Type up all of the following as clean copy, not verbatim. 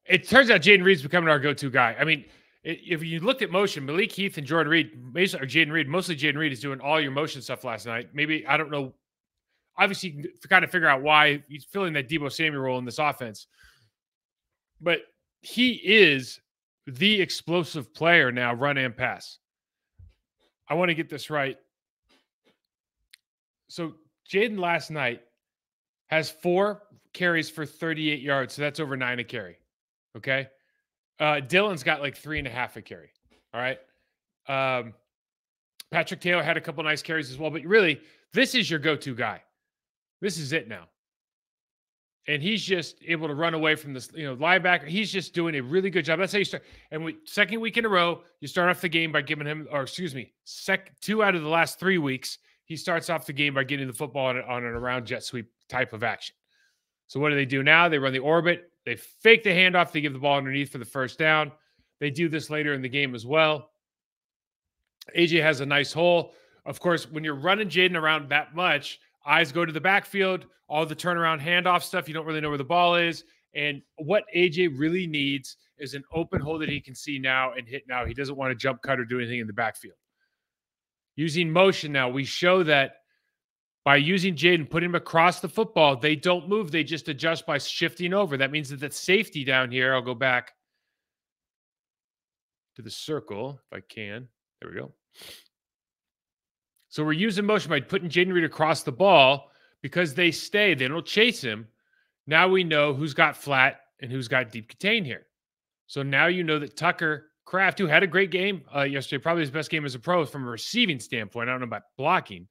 It turns out Jaden Reed's becoming our go-to guy. I mean, if you looked at motion, Malik Heath and Jordan Reed, or Jaden Reed, mostly Jaden Reed is doing all your motion stuff last night. Maybe, I don't know. Obviously, you can kind of figure out why he's filling that Deebo Samuel role in this offense. But he is the explosive player now, run and pass. I want to get this right. So Jaden last night has 4 carries for 38 yards. So that's over 9 a carry. Okay. Dylan's got like 3.5 a carry. All right. Patrick Taylor had a couple nice carries as well, but really, this is your go-to guy. This is it now. And he's just able to run away from this, linebacker. He's just doing a really good job. That's how you start. And second week in a row, you start off the game by giving him, 2 out of the last 3 weeks, he starts off the game by getting the football on an around jet sweep type of action. So what do they do now? They run the orbit. They fake the handoff. They give the ball underneath for the first down. They do this later in the game as well. AJ has a nice hole. Of course, when you're running Jaden around that much, eyes go to the backfield, all the turnaround handoff stuff. You don't really know where the ball is. And what AJ really needs is an open hole that he can see now and hit now. He doesn't want to jump cut or do anything in the backfield. Using motion now, we show that by using Jaden, putting him across the football, they don't move. They just adjust by shifting over. That means that the safety down here, I'll go back to the circle if I can. There we go. So we're using motion by putting Jaden Reed across the ball because they stay. They don't chase him. Now we know who's got flat and who's got deep contain here. So now you know that Tucker Kraft, who had a great game yesterday, probably his best game as a pro from a receiving standpoint. I don't know about blocking.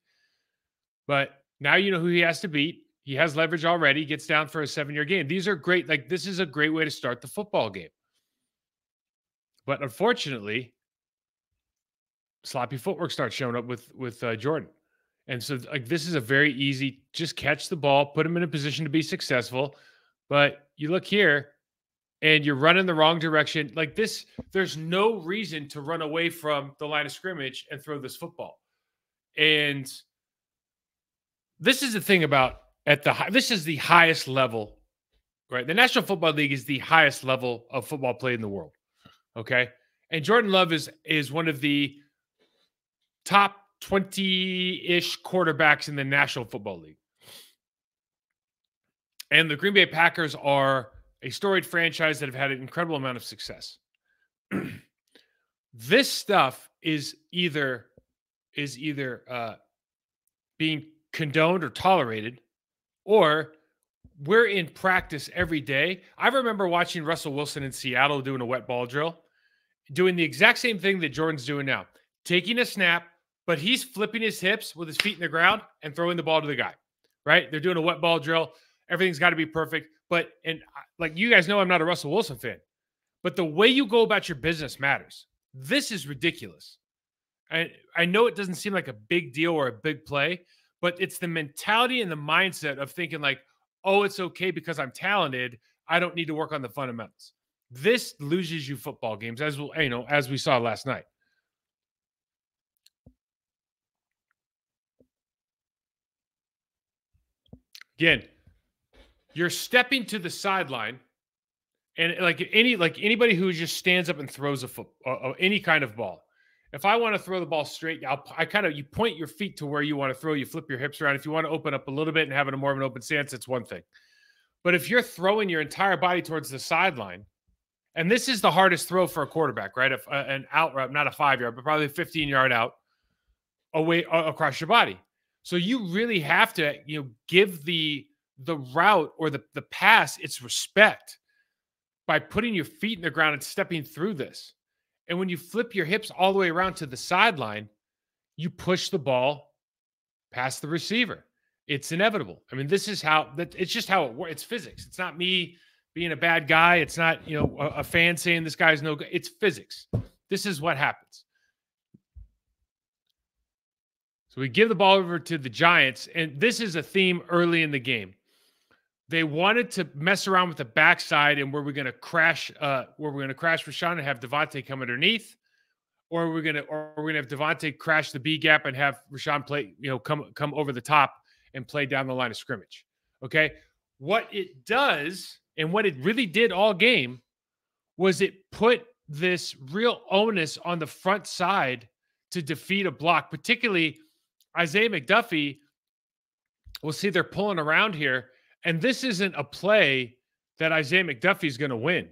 But now you know who he has to beat. He has leverage already, gets down for a 7-year game. These are great. Like, this is a great way to start the football game. But unfortunately, sloppy footwork starts showing up with Jordan. And so, like, this is a very easy, just catch the ball, put him in a position to be successful. But you look here, and you're running the wrong direction. Like this, there's no reason to run away from the line of scrimmage and throw this football. And this is the thing about this is the highest level, right? The National Football League is the highest level of football played in the world. Okay. And Jordan Love is one of the top 20-ish quarterbacks in the National Football League. And the Green Bay Packers are a storied franchise that have had an incredible amount of success. This stuff is either being condoned or tolerated, or we're in practice every day. I remember watching Russell Wilson in Seattle doing a wet ball drill, doing the exact same thing that Jordan's doing now, taking a snap, but he's flipping his hips with his feet in the ground and throwing the ball to the guy, right? They're doing a wet ball drill. Everything's got to be perfect. But, and like you guys know, I'm not a Russell Wilson fan, but the way you go about your business matters. This is ridiculous. I know it doesn't seem like a big deal or a big play, but it's the mentality and the mindset of thinking like, oh, it's okay because I'm talented. I don't need to work on the fundamentals. This loses you football games, as we saw last night. Again, you're stepping to the sideline, and anybody who just stands up and throws any kind of ball. If I want to throw the ball straight, you point your feet to where you want to throw. You flip your hips around. If you want to open up a little bit and have more of an open stance, it's one thing. But if you're throwing your entire body towards the sideline, and this is the hardest throw for a quarterback, right? An out route, not a 5-yard, but probably a 15-yard out away across your body. So you really have to, give the route or the pass its respect by putting your feet in the ground and stepping through this. And when you flip your hips all the way around to the sideline, you push the ball past the receiver. It's inevitable. I mean, it's just how it works. It's physics. It's not me being a bad guy. It's not, a fan saying this guy's no good. It's physics. This is what happens. So we give the ball over to the Giants, and this is a theme early in the game. They wanted to mess around with the backside, and were we going to crash Rashawn and have Devontae come underneath, or we're going to have Devontae crash the B gap and have Rashawn play, come over the top and play down the line of scrimmage. Okay, what it does and what it really did all game was it put this real onus on the front side to defeat a block, particularly Isaiah McDuffie. We'll see they're pulling around here, and this isn't a play that Isaiah McDuffie is going to win.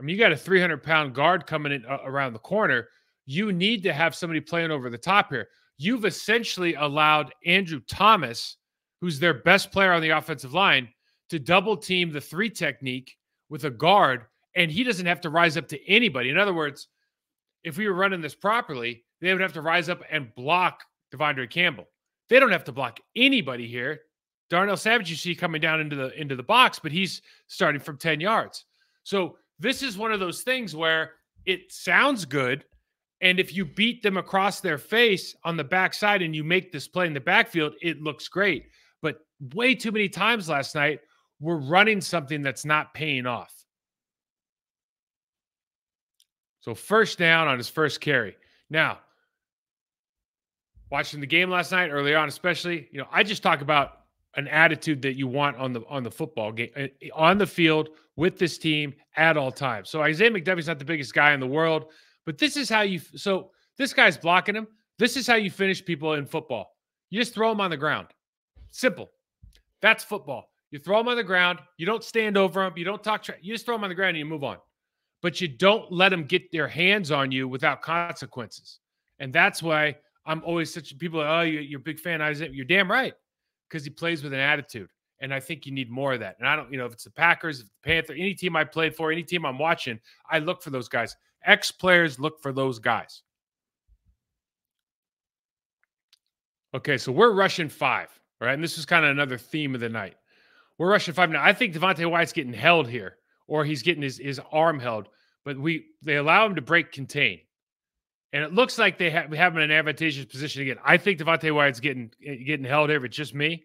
I mean, you got a 300-pound guard coming in around the corner. You need to have somebody playing over the top here. You've essentially allowed Andrew Thomas, who's their best player on the offensive line, to double team the 3 technique with a guard, and he doesn't have to rise up to anybody. In other words, if we were running this properly, they would have to rise up and block Devondre Campbell. They don't have to block anybody here. Darnell Savage, you see coming down into the box, but he's starting from 10 yards. So this is one of those things where it sounds good, and if you beat them across their face on the backside and you make this play in the backfield, it looks great. But way too many times last night, we're running something that's not paying off. So first down on his first carry. Now, watching the game last night, early on especially, I just talk about an attitude that you want on the football game, on the field with this team at all times. So Isaiah McDuffie's not the biggest guy in the world, but this is how so this guy's blocking him. This is how you finish people in football. You just throw them on the ground. Simple. That's football. You throw them on the ground. You don't stand over them. You don't talk. You just throw them on the ground and you move on. But you don't let them get their hands on you without consequences. And that's why I'm always people are, oh, you're a big fan of Isaiah. You're damn right, because he plays with an attitude. And I think you need more of that. And I don't, if it's the Packers, if the Panthers, any team I played for, any team I'm watching, I look for those guys. Ex-players look for those guys. Okay, so we're rushing 5, right? And this is kind of another theme of the night. We're rushing 5 now. I think Devontae Wyatt's getting held here, or he's getting his arm held, but they allow him to break contain. And it looks like we have him in an advantageous position again. I think Devontae Wyatt's getting held here, if it's just me.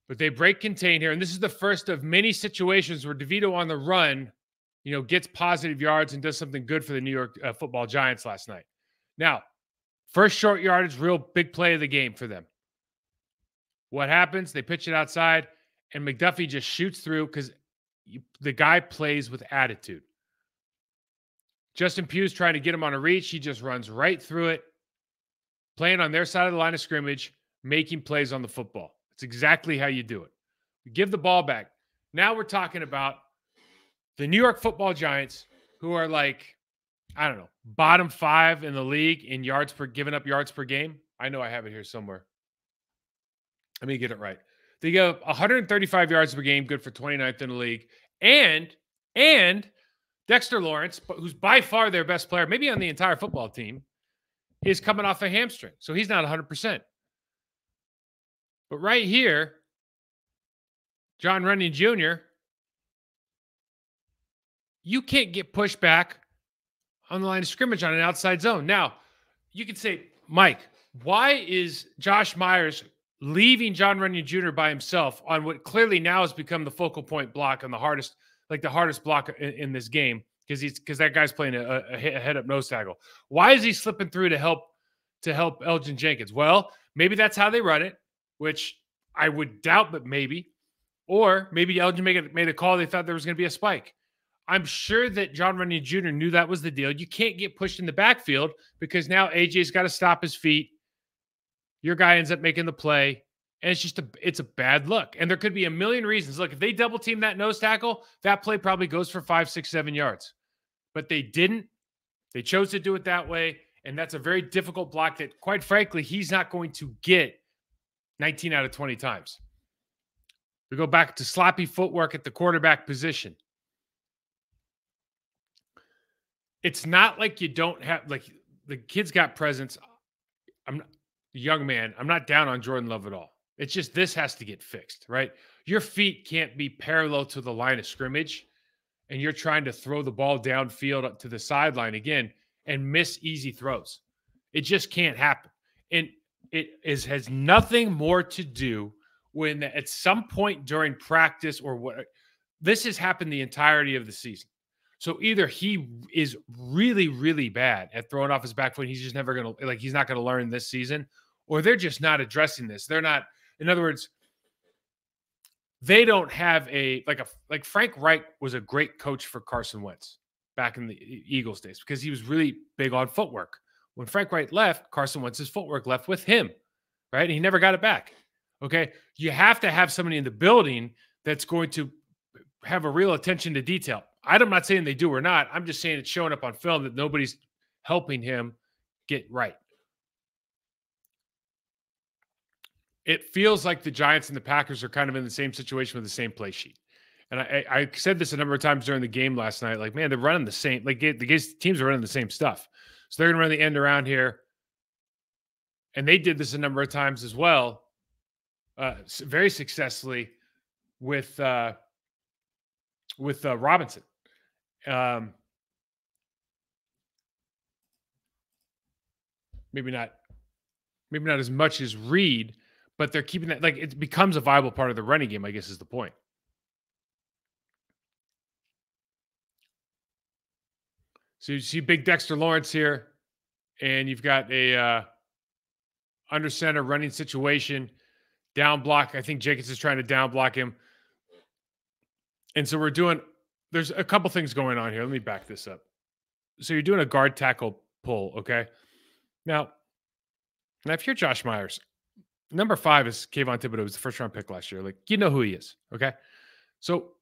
But they break contain here, and this is the first of many situations where DeVito on the run, gets positive yards and does something good for the New York Football Giants last night. Now, first short yardage, real big play of the game for them. What happens? They pitch it outside, and McDuffie just shoots through because the guy plays with attitude. Justin Pugh's trying to get him on a reach. He just runs right through it, playing on their side of the line of scrimmage, making plays on the football. It's exactly how you do it. You give the ball back. Now we're talking about the New York Football Giants, who are bottom 5 in the league in giving up yards per game. I know I have it here somewhere. Let me get it right. They give 135 yards per game, good for 29th in the league. And Dexter Lawrence, who's by far their best player, maybe on the entire football team, is coming off a hamstring. So he's not 100%. But right here, Jon Runyan Jr., you can't get pushed back on the line of scrimmage on an outside zone. Now, you could say, Mike, why is Josh Myers leaving Jon Runyan Jr. by himself on what clearly now has become the focal point block on the hardest block in this game, because that guy's playing a head-up nose tackle. Why is he slipping through to help Elgin Jenkins? Well, maybe that's how they run it, which I would doubt, but maybe. Or maybe Elgin made a call. They thought there was going to be a spike. I'm sure that Jon Runyan Jr. knew that was the deal. You can't get pushed in the backfield because now AJ's got to stop his feet. Your guy ends up making the play, and it's a bad look. And there could be a million reasons. Look, if they double team that nose tackle, that play probably goes for 5, 6, 7 yards. But they didn't. They chose to do it that way, and that's a very difficult block that, quite frankly, he's not going to get 19 out of 20 times. We go back to sloppy footwork at the quarterback position. It's not like you don't have, the kid's got presence. I'm a young man. I'm not down on Jordan Love at all. It's just this has to get fixed, right? Your feet can't be parallel to the line of scrimmage, and you're trying to throw the ball downfield to the sideline again and miss easy throws. It just can't happen. And has nothing more to do when at some point during practice or what, this has happened the entirety of the season. So either he is really, really bad at throwing off his back foot, he's just never going to, he's not going to learn this season, or they're just not addressing this. They're not, in other words, they don't have like Frank Reich was a great coach for Carson Wentz back in the Eagles days because he was really big on footwork. When Frank Reich left, Carson Wentz's footwork left with him, right? And he never got it back. Okay. You have to have somebody in the building that's going to have a real attention to detail. I'm not saying they do or not. I'm just saying it's showing up on film that nobody's helping him get right. It feels like the Giants and the Packers are kind of in the same situation with the same play sheet. And I said this a number of times during the game last night. Like, man, they're running the same. Like, the teams are running the same stuff. So they're going to run the end around here. And they did this a number of times as well, very successfully with Robinson. Maybe not as much as Reed, but they're keeping that, like, it becomes a viable part of the running game, I guess is the point. So you see big Dexter Lawrence here, and you've got a under center running situation, down block. I think Jenkins is trying to down block him. And so there's a couple things going on here. Let me back this up. So you're doing a guard tackle pull, okay? Now if you're Josh Myers, number 5 is Kayvon Thibodeaux, was the first round pick last year. Like, you know who he is, okay? So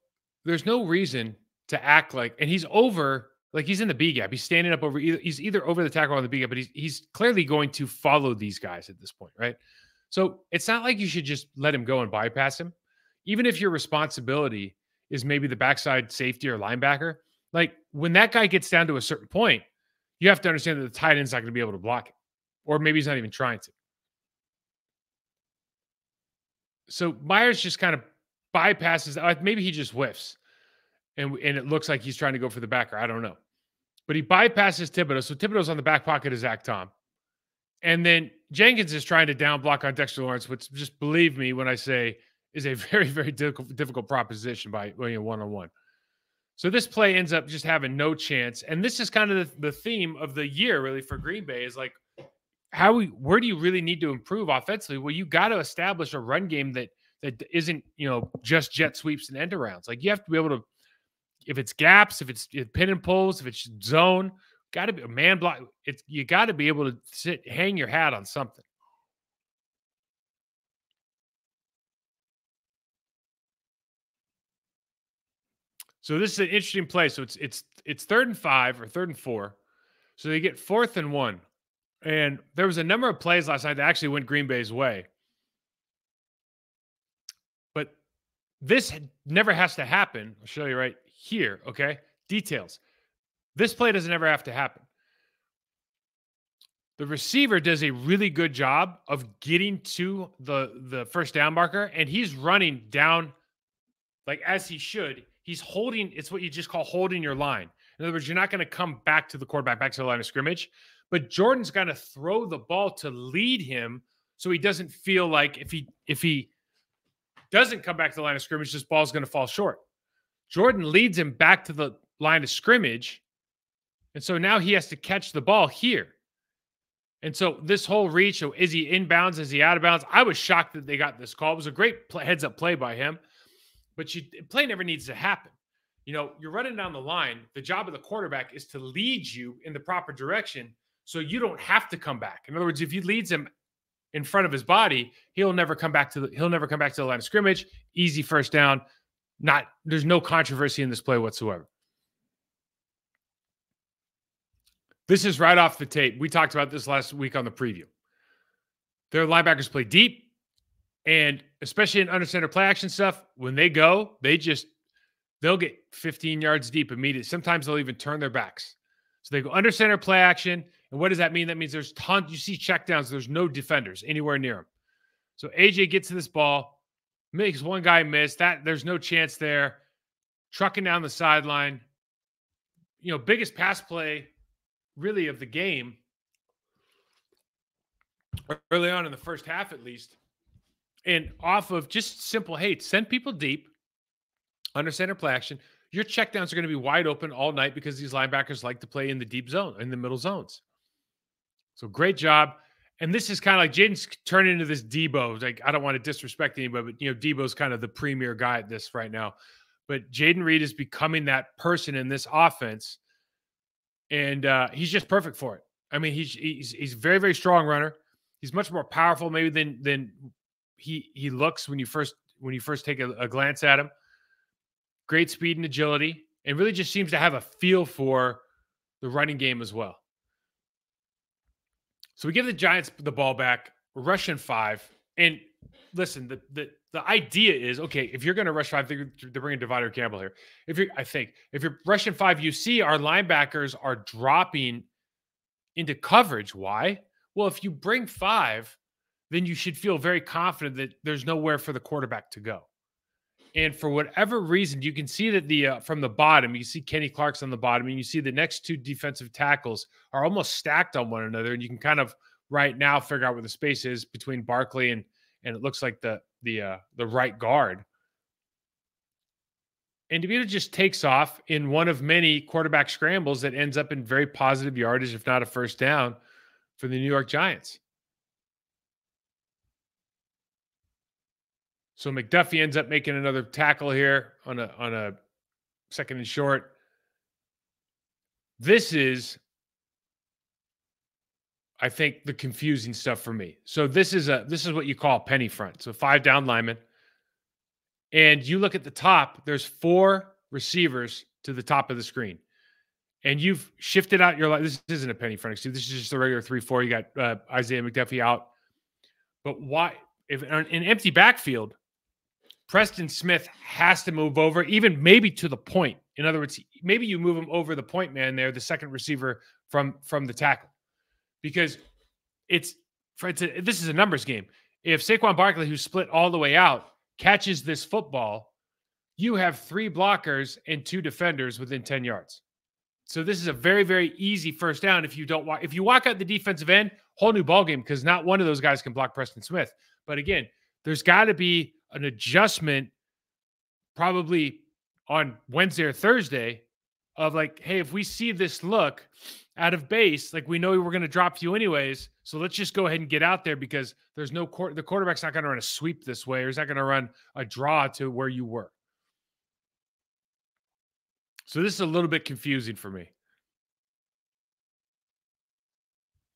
there's no reason to act like, and he's over, like he's in the B gap. He's standing up over, he's either over the tackle or on the B gap, but he's clearly going to follow these guys at this point, right? So it's not like you should just let him go and bypass him. Even if your responsibility is maybe the backside safety or linebacker, like when that guy gets down to a certain point, you have to understand that the tight end's not going to be able to block it. Or maybe he's not even trying to. So Myers just kind of bypasses. Maybe he just whiffs. And it looks like he's trying to go for the backer. I don't know. But he bypasses Thibodeaux. So Thibodeau's on the back pocket of Zach Tom. And then Jenkins is trying to down block on Dexter Lawrence, which, just believe me when I say, is a very, very difficult proposition by one-on-one. So this play ends up just having no chance. And this is kind of the theme of the year, really, for Green Bay, is like, where do you really need to improve offensively? Well, you got to establish a run game that isn't, just jet sweeps and end arounds. Like, you have to be able to, if it's gaps, if it's pin and pulls, if it's zone, got to be a man block. You got to be able to hang your hat on something. So this is an interesting play. So it's 3rd and 5 or 3rd and 4. So they get 4th and 1. And there was a number of plays last night that actually went Green Bay's way. But this never has to happen. I'll show you right here, okay? Details. This play doesn't ever have to happen. The receiver does a really good job of getting to the first down marker, and he's running down like as he should. He's holding, it's what you just call holding your line. In other words, you're not going to come back to the quarterback, back to the line of scrimmage, but Jordan's going to throw the ball to lead him so he doesn't feel like if he doesn't come back to the line of scrimmage, this ball's going to fall short. Jordan leads him back to the line of scrimmage, and so now he has to catch the ball here. And so this whole reach, so is he inbounds, is he out of bounds? I was shocked that they got this call. It was a great heads-up play by him, but play never needs to happen. You're running down the line. The job of the quarterback is to lead you in the proper direction so you don't have to come back. In other words, if he leads him in front of his body, he'll never come back to the line of scrimmage. Easy first down. There's no controversy in this play whatsoever. This is right off the tape. We talked about this last week on the preview. Their linebackers play deep, and especially in under center play action stuff, when they go, they'll get 15 yards deep immediately. Sometimes they'll even turn their backs. So they go under center play action. And what does that mean? That means there's tons. You see checkdowns. There's no defenders anywhere near him. So AJ gets to this ball, makes one guy miss. There's no chance there. Trucking down the sideline. Biggest pass play really of the game early on in the first half, at least. And off of just simple, hey, send people deep under center play action. Your checkdowns are going to be wide open all night because these linebackers like to play in the deep zone, in the middle zones. So great job. And this is kind of like Jaden's turned into this Debo. Like, I don't want to disrespect anybody, but Debo's kind of the premier guy at this right now. But Jaden Reed is becoming that person in this offense, and he's just perfect for it. I mean, he's a very, very strong runner. He's much more powerful maybe than he looks when you first take a glance at him. Great speed and agility, and really just seems to have a feel for the running game as well. So we give the Giants the ball back. We're rushing 5. And listen, the idea is, okay, if you're going to rush 5, they're bringing Devondre Campbell here. If you're rushing 5, you see our linebackers are dropping into coverage. Why? Well, if you bring 5, then you should feel very confident that there's nowhere for the quarterback to go. And for whatever reason, you can see that from the bottom, you see Kenny Clark's on the bottom, and you see the next 2 defensive tackles are almost stacked on one another. And you can kind of right now figure out where the space is between Barkley and it looks like the right guard. And DeVito just takes off in one of many quarterback scrambles that ends up in very positive yardage, if not a first down, for the New York Giants. So McDuffie ends up making another tackle here on a second and short. This is, I think, the confusing stuff for me. So this is what you call a penny front. So 5 down linemen. And you look at the top, there's 4 receivers to the top of the screen. And you've shifted out your line. This isn't a penny front. This is just a regular 3-4. You got Isaiah McDuffie out. But why? If in an empty backfield, Preston Smith has to move over, even maybe to the point. In other words, maybe you move him over the point man there, the second receiver from the tackle. Because this is a numbers game. If Saquon Barkley, who's split all the way out, catches this football, you have 3 blockers and 2 defenders within 10 yards. So this is a very, very easy first down. If you walk out the defensive end, whole new ballgame, because not one of those guys can block Preston Smith. But again, there's got to be an adjustment probably on Wednesday or Thursday of like, hey, if we see this look out of base, like we know we're going to drop you anyways, so let's just go ahead and get out there because there's the quarterback's not going to run a sweep this way, or he's not going to run a draw to where you were. So this is a little bit confusing for me.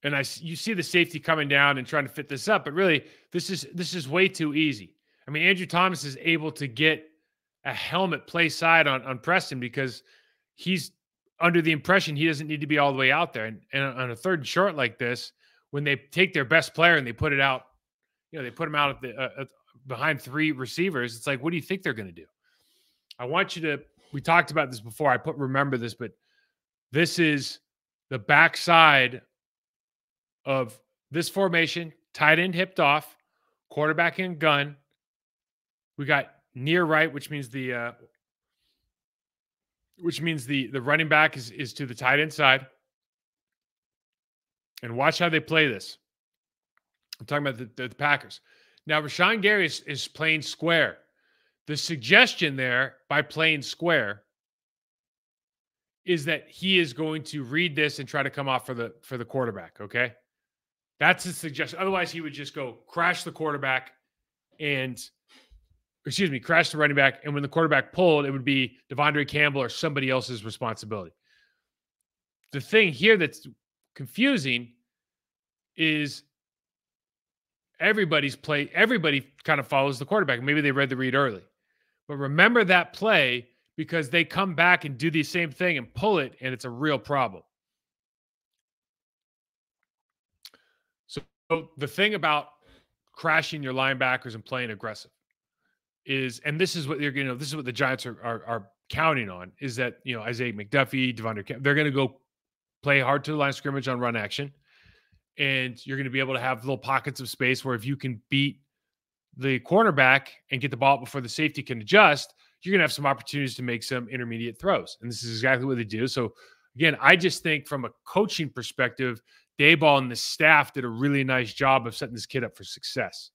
And you see the safety coming down and trying to fit this up, but really this is way too easy. I mean, Andrew Thomas is able to get a helmet play side on Preston because he's under the impression he doesn't need to be all the way out there. And on a 3rd and short like this, when they take their best player and they put it out, they put him out behind 3 receivers, it's like, what do you think they're going to do? I want you to, we talked about this before. Remember this, but this is the backside of this formation, tight end hipped off, quarterback in gun. We got near right, which means the running back is to the tight end side. And watch how they play this. I'm talking about the Packers. Now, Rashawn Gary is playing square. The suggestion there by playing square is that he is going to read this and try to come off for the quarterback, okay? That's the suggestion. Otherwise, he would just go crash the quarterback crash the running back. And when the quarterback pulled, it would be Devondre Campbell or somebody else's responsibility. The thing here that's confusing is everybody kind of follows the quarterback. Maybe they read the read early. But remember that play because they come back and do the same thing and pull it, and it's a real problem. So the thing about crashing your linebackers and playing aggressive is, and this is what this is what the Giants are counting on, is that, Isaiah McDuffie, Devondre Campbell, they're going to go play hard to the line of scrimmage on run action. And you're going to be able to have little pockets of space where if you can beat the cornerback and get the ball before the safety can adjust, you're going to have some opportunities to make some intermediate throws. And this is exactly what they do. So again, I just think from a coaching perspective, Daboll and the staff did a really nice job of setting this kid up for success.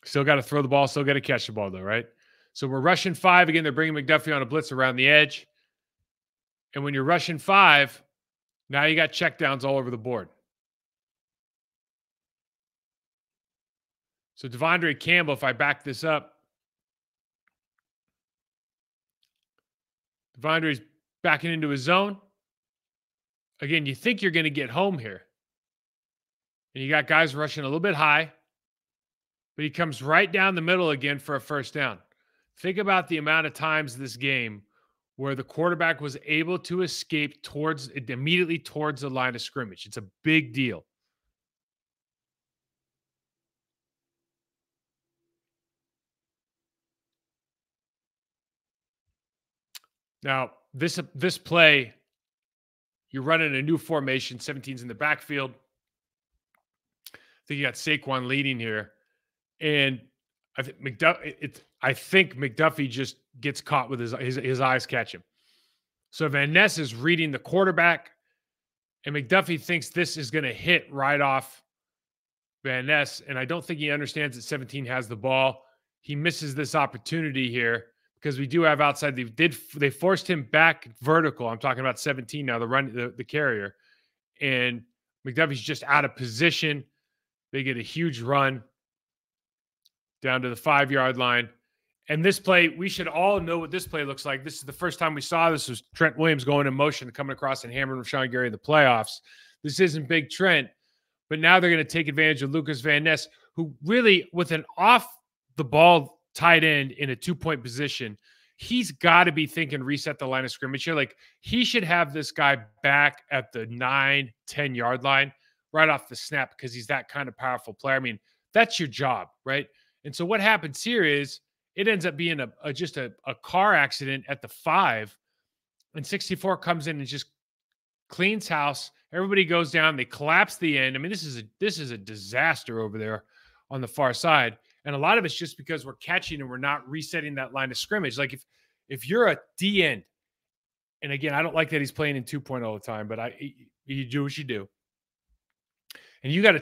Still got to throw the ball, still got to catch the ball though, right? So we're rushing 5. Again, they're bringing McDuffie on a blitz around the edge. And when you're rushing 5, now you got checkdowns all over the board. So Devondre Campbell, if I back this up, Devondre's backing into his zone. Again, you think you're going to get home here. And you got guys rushing a little bit high, but he comes right down the middle again for a first down. Think about the amount of times this game where the quarterback was able to escape immediately towards the line of scrimmage. It's a big deal. Now, this play, you're running a new formation. 17's in the backfield. I think you got Saquon leading here, and I think McDuffie just gets caught with his eyes catch him. So Van Ness is reading the quarterback, and McDuffie thinks this is going to hit right off Van Ness, and I don't think he understands that 17 has the ball. He misses this opportunity here because we do have outside. They forced him back vertical. I'm talking about 17 now, the carrier, and McDuffie's just out of position. They get a huge run down to the 5-yard line. And this play, we should all know what this play looks like. This is the first time we saw this was Trent Williams going in motion, coming across and hammering Rashawn Gary in the playoffs. This isn't Big Trent, but now they're going to take advantage of Lucas Van Ness, who really, with an off-the-ball tight end in a 2-point position, he's got to be thinking reset the line of scrimmage here. Like, he should have this guy back at the 9, 10-yard line right off the snap because he's that kind of powerful player. I mean, that's your job, right? And so what happens here is it ends up being just a car accident at the 5, and 64 comes in and just cleans house. Everybody goes down. They collapse the end. I mean, this is a disaster over there on the far side, and a lot of it's just because we're catching and we're not resetting that line of scrimmage. Like if you're a D end, and again, I don't like that he's playing in 2.0 all the time, but you do what you do, and you got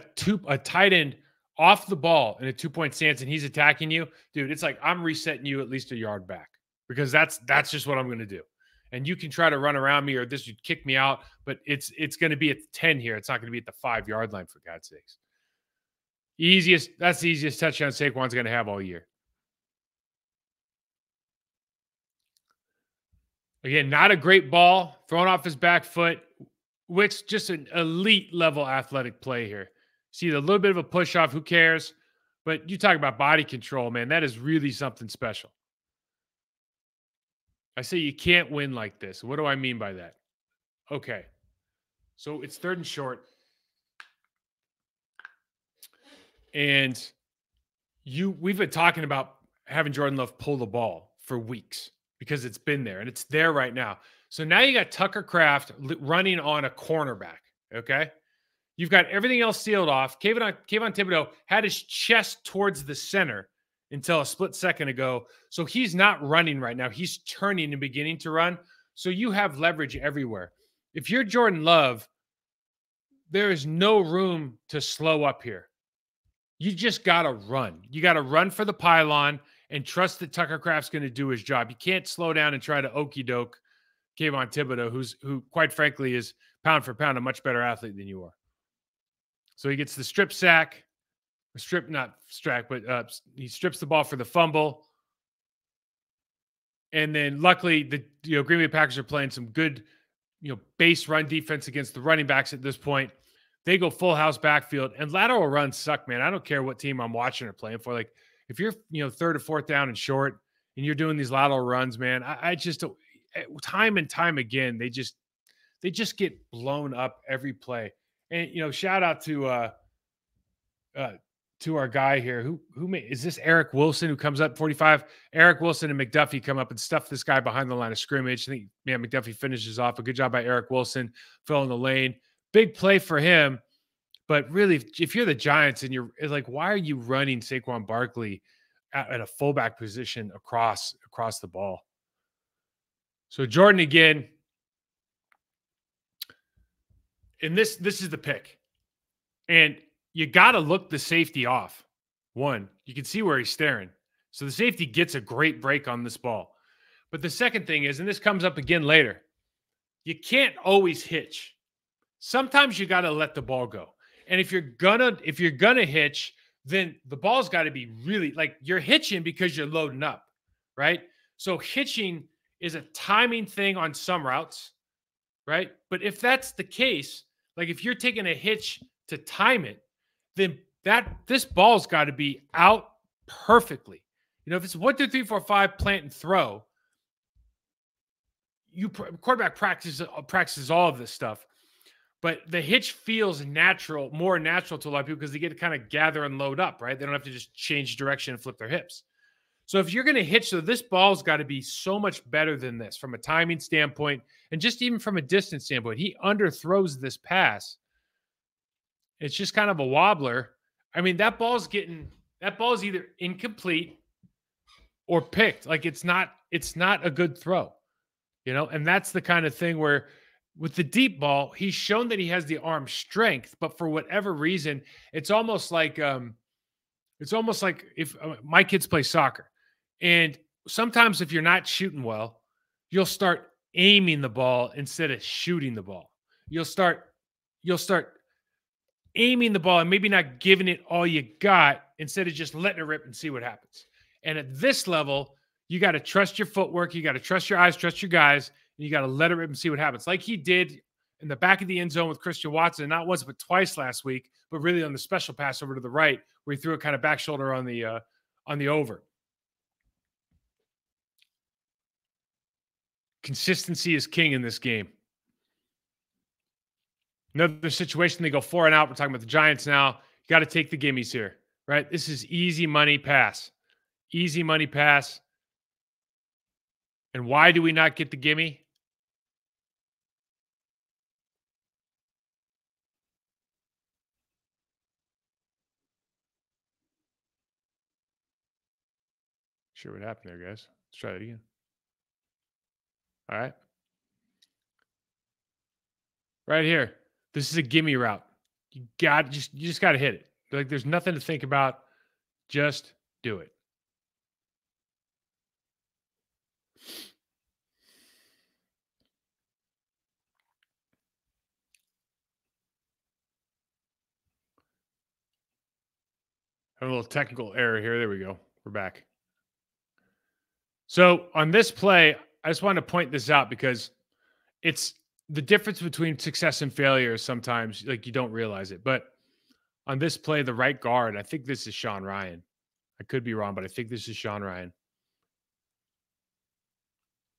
a tight end off the ball in a 2-point stance and he's attacking you, dude, it's like I'm resetting you at least a yard back because that's just what I'm going to do. And you can try to run around me or this would kick me out, but it's going to be at the 10 here. It's not going to be at the 5-yard line, for God's sakes. That's the easiest touchdown Saquon's going to have all year. Again, not a great ball thrown off his back foot. Wicks, just an elite level athletic play here. See a little bit of a push off, who cares? But you talk about body control, man. That is really something special. I say you can't win like this. What do I mean by that? Okay. So it's 3rd and short. And we've been talking about having Jordan Love pull the ball for weeks because it's been there and it's there right now. So now you got Tucker Kraft running on a cornerback, okay? You've got everything else sealed off. Kayvon Thibodeaux had his chest towards the center until a split second ago. So he's not running right now. He's turning and beginning to run. So you have leverage everywhere. If you're Jordan Love, there is no room to slow up here. You just got to run. You got to run for the pylon and trust that Tucker Kraft's going to do his job. You can't slow down and try to okey doke Kayvon Thibodeaux, who quite frankly is pound for pound a much better athlete than you are. So he gets the strip sack, he strips the ball for the fumble. And then luckily the Green Bay Packers are playing some good, base run defense against the running backs at this point. They go full house backfield and lateral runs suck, man. I don't care what team I'm watching or playing for. Like if you're, 3rd or 4th down and short and you're doing these lateral runs, man, I just time and time again, they just get blown up every play. And shout out to our guy here who is this Eric Wilson who comes up 45. Eric Wilson and McDuffie come up and stuff this guy behind the line of scrimmage. I think McDuffie finishes off. A good job by Eric Wilson, filling the lane. Big play for him. But really, if you're the Giants and you're like, why are you running Saquon Barkley at a fullback position across the ball? So Jordan again. And this is the pick. And you got to look the safety off. One, you can see where he's staring. So the safety gets a great break on this ball. But the second thing is, and this comes up again later, you can't always hitch. Sometimes you got to let the ball go. And if you're gonna hitch, then the ball's got to be really like you're hitching because you're loading up, right? So hitching is a timing thing on some routes, right? But if that's the case, like if you're taking a hitch to time it, then this ball's got to be out perfectly. You know, if it's 1, 2, 3, 4, 5, plant and throw, quarterback practices all of this stuff. But the hitch feels natural, more natural to a lot of people because they get to kind of gather and load up, right? They don't have to just change direction and flip their hips. So if you're going to hitch, so this ball's got to be so much better than this from a timing standpoint and just even from a distance standpoint. He underthrows this pass. It's just kind of a wobbler. I mean, that ball's either incomplete or picked. Like it's not a good throw, you know? And that's the kind of thing where with the deep ball, he's shown that he has the arm strength, but for whatever reason, it's almost like if my kids play soccer, and sometimes if you're not shooting well, you'll start aiming the ball instead of shooting the ball. You'll start aiming the ball and maybe not giving it all you got instead of just letting it rip and see what happens. And at this level, you got to trust your footwork, you got to trust your eyes, trust your guys. And you got to let it rip and see what happens. Like he did in the back of the end zone with Christian Watson, not once but twice last week, but really on the special pass over to the right, where he threw a kind of back shoulder on the over. Consistency is king in this game. Another situation, they go 4 and out. We're talking about the Giants now. You got to take the gimmies here, right? This is easy money pass. Easy money pass. And why do we not get the gimme? Sure what happened there, guys. Let's try that again. All right. Right here. This is a gimme route. You just got to hit it. Like there's nothing to think about. Just do it. Have a little technical error here. There we go. We're back. So on this play, I just want to point this out because it's the difference between success and failure. Sometimes like you don't realize it, but on this play, the right guard, I think this is Sean Ryan. I could be wrong, but I think this is Sean Ryan.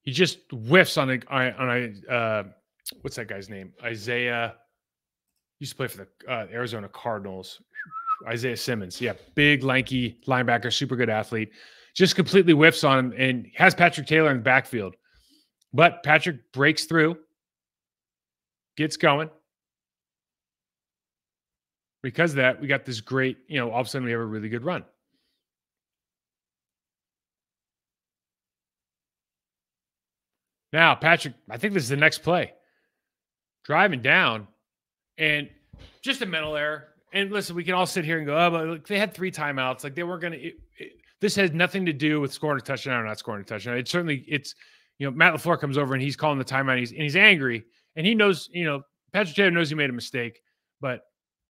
He just whiffs on a what's that guy's name? Isaiah used to play for the Arizona Cardinals. Isaiah Simmons. Yeah, big, lanky linebacker, super good athlete. Just completely whiffs on him and has Patrick Taylor in the backfield. But Patrick breaks through, gets going. Because of that, we got this great, all of a sudden we have a really good run. Now, Patrick, I think this is the next play. Driving down and just a mental error. And listen, we can all sit here and go, oh, but look, they had 3 timeouts. Like they weren't going to this has nothing to do with scoring a touchdown or not scoring a touchdown. It's Matt LaFleur comes over and he's calling the timeout and he's angry and he knows, Patrick Taylor knows he made a mistake, but